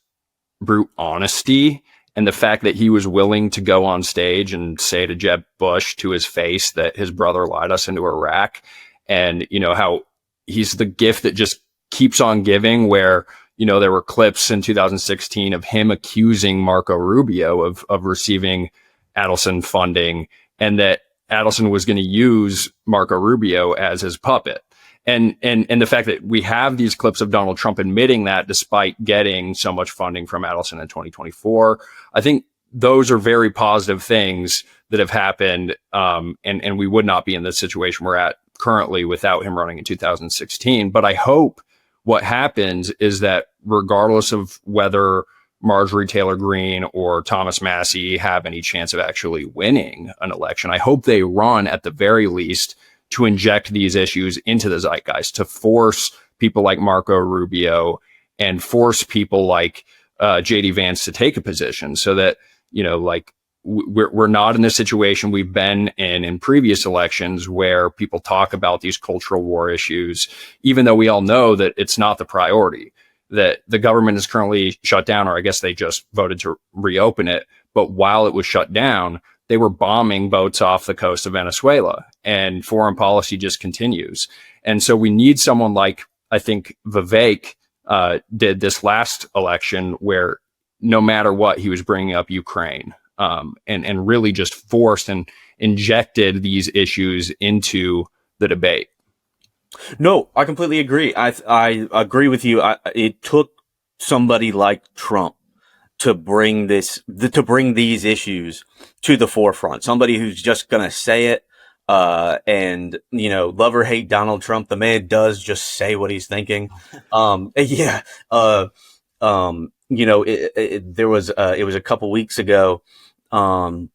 brute honesty and the fact that he was willing to go on stage and say to Jeb Bush to his face that his brother lied us into Iraq, and, how he's the gift that just keeps on giving, where, there were clips in 2016 of him accusing Marco Rubio of receiving Adelson funding, and that Adelson was going to use Marco Rubio as his puppet. And the fact that we have these clips of Donald Trump admitting that despite getting so much funding from Adelson in 2024, I think those are very positive things that have happened. And we would not be in the situation we're at currently without him running in 2016. But I hope what happens is that regardless of whether Marjorie Taylor Greene or Thomas Massie have any chance of actually winning an election, I hope they run at the very least to inject these issues into the zeitgeist, to force people like Marco Rubio and force people like JD Vance to take a position, so that, we're not in the situation we've been in previous elections where people talk about these cultural war issues, even though we all know that it's not the priority. that the government is currently shut down, or I guess they just voted to reopen it. But while it was shut down, they were bombing boats off the coast of Venezuela, and foreign policy just continues. And so we need someone like, I think, Vivek did this last election, where no matter what, he was bringing up Ukraine, and really just forced and injected these issues into the debate. No, I completely agree. I agree with you. It took somebody like Trump to bring these issues to the forefront. Somebody who's just gonna say it, and love or hate Donald Trump, the man does just say what he's thinking. It was a couple weeks ago. What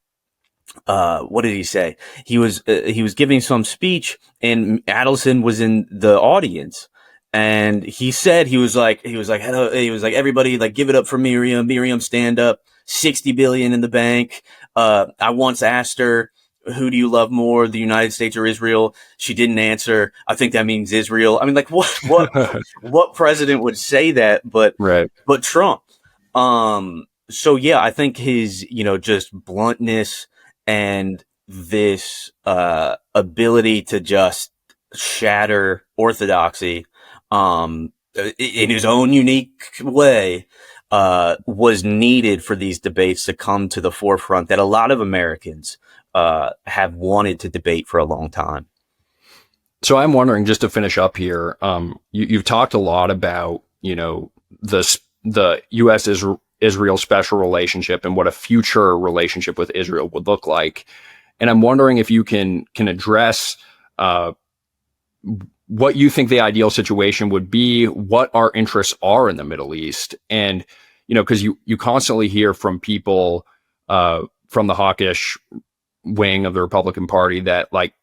did he say? He was giving some speech, and Adelson was in the audience, and he said, he was like, hello, he was like, everybody, like, give it up for Miriam, stand up, 60 billion in the bank. I once asked her, who do you love more, the United States or Israel? She didn't answer. I think that means Israel. I mean, like, what president would say that? But Trump. So yeah, I think his, just bluntness and this ability to just shatter orthodoxy in his own unique way was needed for these debates to come to the forefront that a lot of Americans have wanted to debate for a long time. So I'm wondering, just to finish up here, you've talked a lot about, the U.S. Israel special relationship and what a future relationship with Israel would look like. And I'm wondering if you can address what you think the ideal situation would be, what our interests are in the Middle East. And, because you constantly hear from people from the hawkish wing of the Republican Party that, like,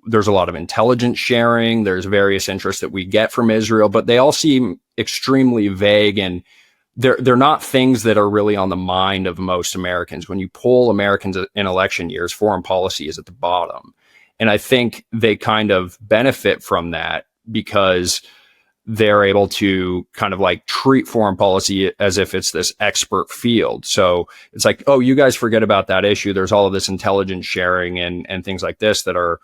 there's a lot of intelligence sharing, there's various interests that we get from Israel, but they all seem extremely vague, and they're not things that are really on the mind of most Americans. When you poll Americans in election years, foreign policy is at the bottom. And I think they kind of benefit from that because they're able to kind of like treat foreign policy as if it's this expert field. So it's like, oh, you guys forget about that issue. There's all of this intelligence sharing and things like this that are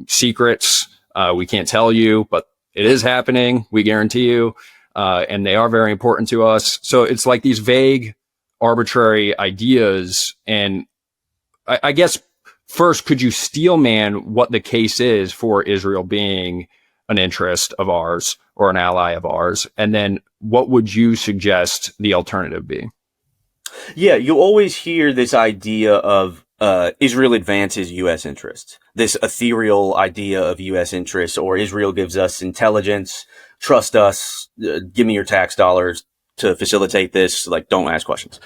secrets. We can't tell you, but it is happening. We guarantee you. And they are very important to us. So it's like these vague, arbitrary ideas. And I guess first, could you steelman what the case is for Israel being an interest of ours or an ally of ours? And then what would you suggest the alternative be? Yeah, you always hear this idea of Israel advances U.S. interests, this ethereal idea of U.S. interests, or Israel gives us intelligence, trust us, give me your tax dollars to facilitate this, like, don't ask questions.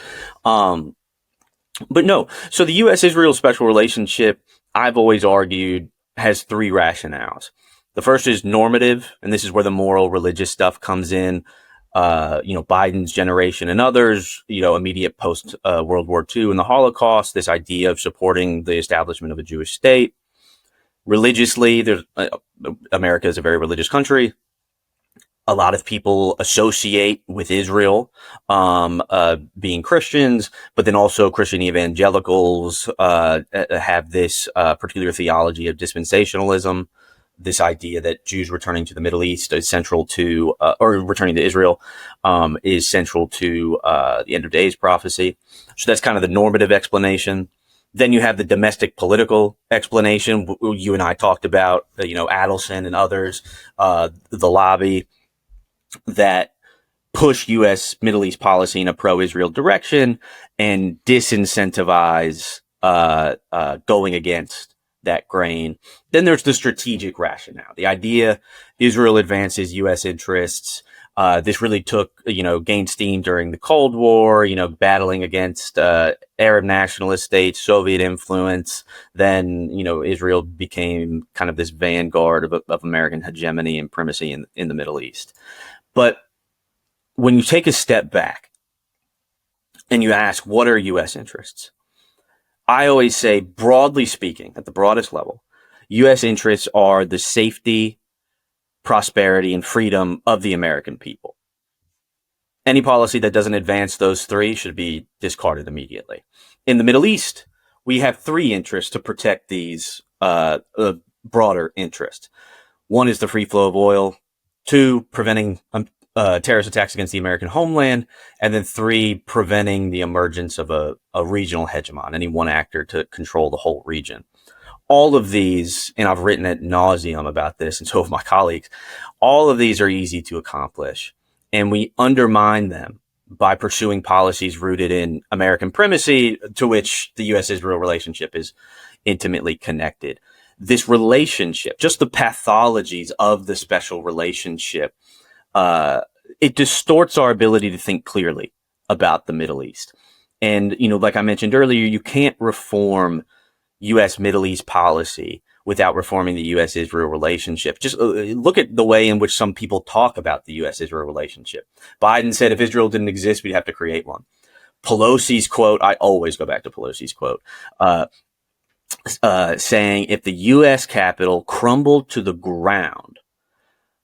But no, so the U.S.-Israel special relationship, I've always argued, has three rationales. The first is normative, and this is where the moral, religious stuff comes in. Biden's generation and others, immediate post World War II and the Holocaust, this idea of supporting the establishment of a Jewish state. Religiously, America is a very religious country. A lot of people associate with Israel being Christians, but then also Christian evangelicals have this particular theology of dispensationalism. This idea that Jews returning to the Middle East is central to, or returning to Israel, is central to the end of days prophecy. So that's kind of the normative explanation. Then you have the domestic political explanation. You and I talked about, Adelson and others, the lobby that push U.S. Middle East policy in a pro-Israel direction and disincentivize going against that grain. Then there's the strategic rationale. The idea Israel advances U.S. interests. This really gained steam during the Cold War, battling against Arab nationalist states, Soviet influence. Then, Israel became kind of this vanguard of American hegemony and primacy in the Middle East. But when you take a step back and you ask, what are U.S. interests? I always say, broadly speaking, at the broadest level, U.S. interests are the safety, prosperity, and freedom of the American people. Any policy that doesn't advance those three should be discarded immediately. In the Middle East, we have three interests to protect these broader interests. One is the free flow of oil. Two, preventing terrorist attacks against the American homeland. And then three, preventing the emergence of a regional hegemon, any one actor to control the whole region. All of these, and I've written ad nauseum about this, and so have my colleagues, all of these are easy to accomplish. And we undermine them by pursuing policies rooted in American primacy, to which the U.S.-Israel relationship is intimately connected. This relationship, just the pathologies of the special relationship, it distorts our ability to think clearly about the Middle East. And, like I mentioned earlier, you can't reform U.S. Middle East policy without reforming the U.S.-Israel relationship. Just look at the way in which some people talk about the U.S.-Israel relationship. Biden said if Israel didn't exist, we'd have to create one. Pelosi's quote, I always go back to Pelosi's quote, saying if the U.S. Capitol crumbled to the ground,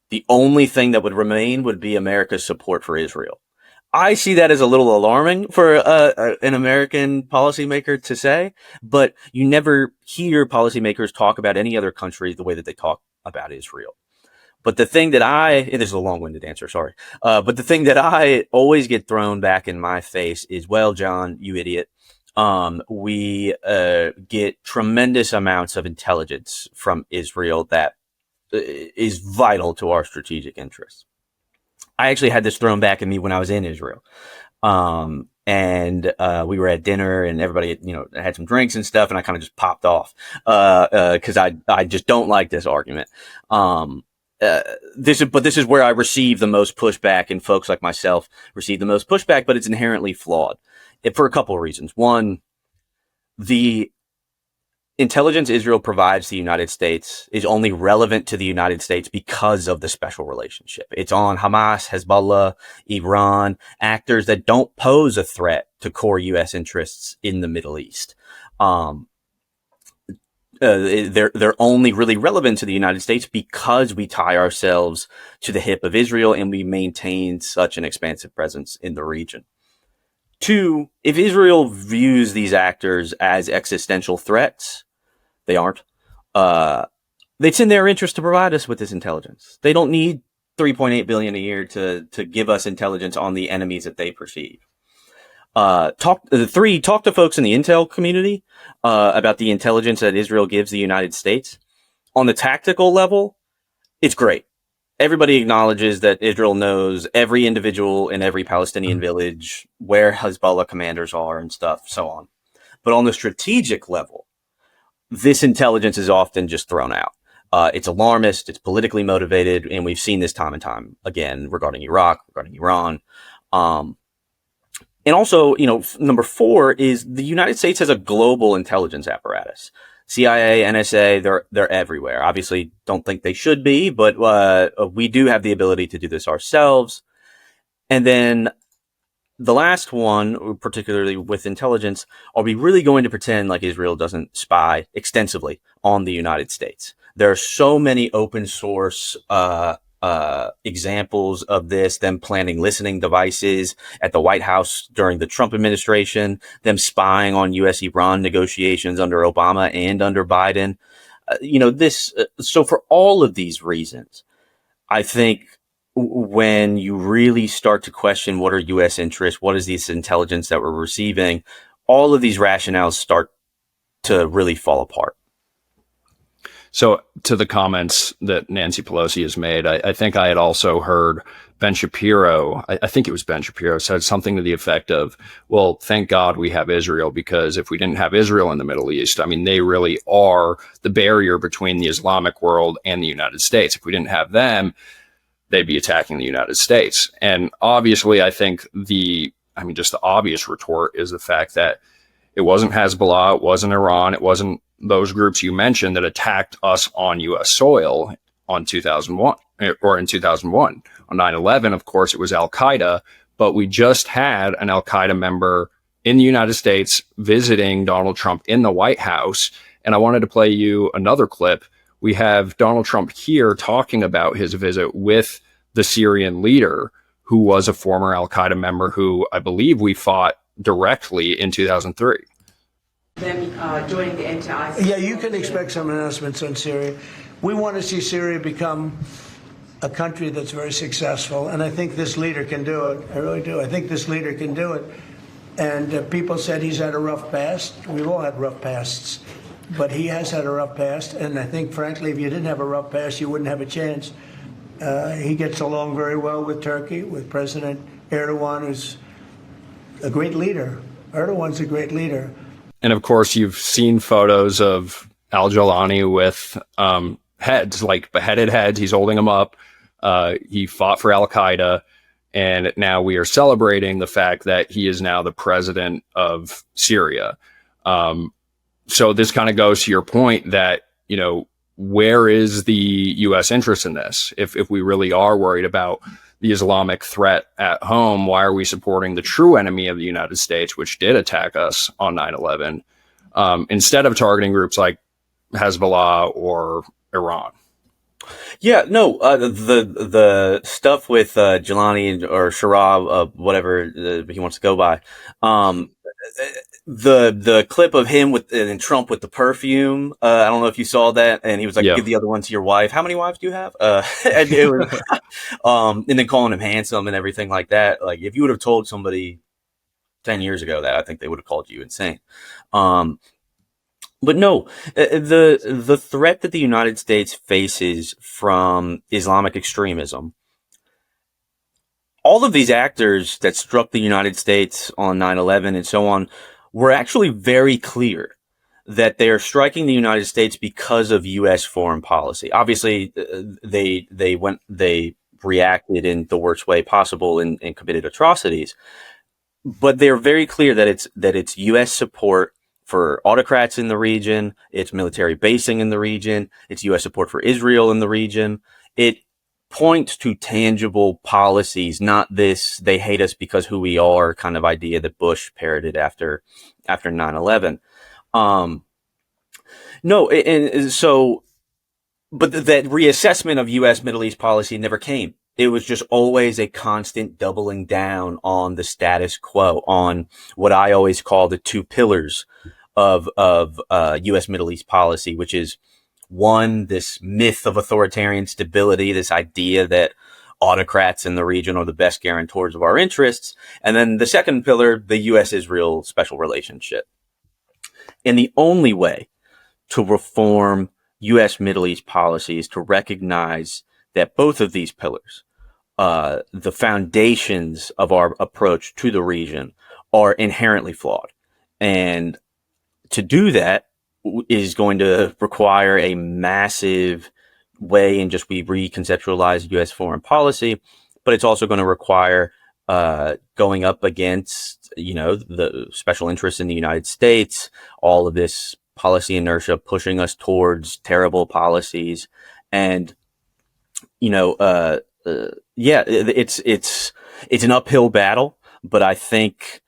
the only thing that would remain would be America's support for Israel. I see that as a little alarming for an American policymaker to say, but you never hear policymakers talk about any other country the way that they talk about Israel. But the thing that this is a long-winded answer, sorry. But the thing that I always get thrown back in my face is, well, John, you idiot. We get tremendous amounts of intelligence from Israel that is vital to our strategic interests. I actually had this thrown back at me when I was in Israel. And we were at dinner and everybody, had some drinks and stuff, and I kind of just popped off, cause I just don't like this argument. This is where I receive the most pushback, and folks like myself receive the most pushback, but it's inherently flawed for a couple of reasons. One, the intelligence Israel provides the United States is only relevant to the United States because of the special relationship. It's on Hamas, Hezbollah, Iran, actors that don't pose a threat to core U.S. interests in the Middle East. They're only really relevant to the United States because we tie ourselves to the hip of Israel and we maintain such an expansive presence in the region. Two, if Israel views these actors as existential threats, they aren't. It's in their interest to provide us with this intelligence. They don't need $3.8 billion a year to give us intelligence on the enemies that they perceive. Talk to folks in the intel community about the intelligence that Israel gives the United States. On the tactical level, it's great. Everybody acknowledges that Israel knows every individual in every Palestinian village, where Hezbollah commanders are and stuff, so on. But on the strategic level, this intelligence is often just thrown out. It's alarmist, it's politically motivated, and we've seen this time and time again regarding Iraq, regarding Iran. And also, number four is the United States has a global intelligence apparatus. CIA, NSA, they're everywhere. Obviously, don't think they should be, but we do have the ability to do this ourselves. And then the last one, particularly with intelligence, are we really going to pretend like Israel doesn't spy extensively on the United States? There are so many open source examples of this, them planting listening devices at the White House during the Trump administration, them spying on U.S.-Iran negotiations under Obama and under Biden. So for all of these reasons, I think when you really start to question what are U.S. interests, what is this intelligence that we're receiving, all of these rationales start to really fall apart. So to the comments that Nancy Pelosi has made, I think I had also heard Ben Shapiro, I think it was Ben Shapiro, said something to the effect of, well, thank God we have Israel, because if we didn't have Israel in the Middle East, they really are the barrier between the Islamic world and the United States. If we didn't have them, they'd be attacking the United States. And obviously, I think just the obvious retort is the fact that it wasn't Hezbollah, it wasn't Iran, it wasn't those groups you mentioned that attacked us on U.S. soil on 2001 or in 2001. On 9/11, of course, it was Al-Qaeda, but we just had an Al-Qaeda member in the United States visiting Donald Trump in the White House. And I wanted to play you another clip. We have Donald Trump here talking about his visit with the Syrian leader who was a former Al-Qaeda member who I believe we fought directly in 2003. Them joining the end to ISIS. Yeah, you can expect some announcements on Syria. We want to see Syria become a country that's very successful, and I think this leader can do it. I really do. I think this leader can do it. And people said he's had a rough past. We've all had rough pasts, but he has had a rough past, and I think, frankly, if you didn't have a rough past, you wouldn't have a chance. He gets along very well with Turkey, with President Erdogan, who's a great leader. Erdogan's a great leader. And of course, you've seen photos of al-Jawlani with heads, like beheaded heads. He's holding them up. He fought for Al-Qaeda. And now we are celebrating the fact that he is now the president of Syria. So this kind of goes to your point that, you know, where is the U.S. interest in this? If we really are worried about the Islamic threat at home, why are we supporting the true enemy of the United States, which did attack us on 9/11, instead of targeting groups like Hezbollah or Iran? Yeah, no, the stuff with Jelani or Sharab, whatever he wants to go by, the clip of him and Trump with the perfume. I don't know if you saw that, and he was like, "Give the other one to your wife." How many wives do you have? And it was, and then calling him handsome and everything like that. Like, if you would have told somebody 10 years ago that, I think they would have called you insane. But no, the threat that the United States faces from Islamic extremism, all of these actors that struck the United States on 9/11 and so on were actually very clear that they are striking the United States because of U.S. foreign policy. Obviously, they reacted in the worst way possible and committed atrocities, but they're very clear that it's U.S. support for autocrats in the region, it's military basing in the region, it's U.S. support for Israel in the region. It points to tangible policies, not this "they hate us because who we are" kind of idea that Bush parroted after 9/11. No, and so, but that reassessment of U.S. Middle East policy never came. It was just always a constant doubling down on the status quo, on what I always call the two pillars of U.S. Middle East policy, which is, one, this myth of authoritarian stability, this idea that autocrats in the region are the best guarantors of our interests. And then the second pillar, the U.S.-Israel special relationship. And the only way to reform U.S. Middle East policy is to recognize that both of these pillars, the foundations of our approach to the region, are inherently flawed. And to do that is going to require a massive way in just we reconceptualize U.S. foreign policy, but it's also going to require going up against, you know, the special interests in the United States, all of this policy inertia pushing us towards terrible policies. And, you know, it's an uphill battle, but I think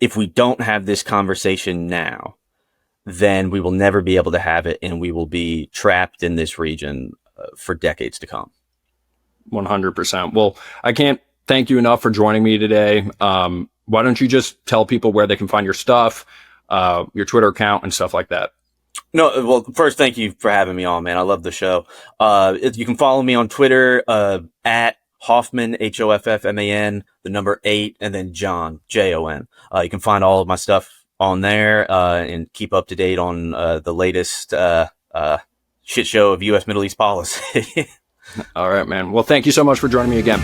if we don't have this conversation now, then we will never be able to have it, and we will be trapped in this region for decades to come. 100%. Well, I can't thank you enough for joining me today. Why don't you just tell people where they can find your stuff, your Twitter account, and stuff like that? No, well, first, thank you for having me on, man. I love the show. You can follow me on Twitter at Hoffman, Hoffman, the number 8, and then Jon, Jon. You can find all of my stuff on there and keep up to date on the latest shit show of U.S. Middle East policy. All right, man. Well, thank you so much for joining me again.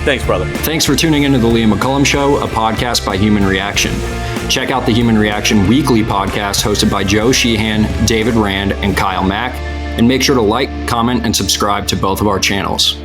Thanks, brother. Thanks for tuning into the Liam McCollum Show, a podcast by Human Reaction. Check out the Human Reaction weekly podcast hosted by Joe Sheehan, David Rand, and Kyle Mack. And make sure to like, comment, and subscribe to both of our channels.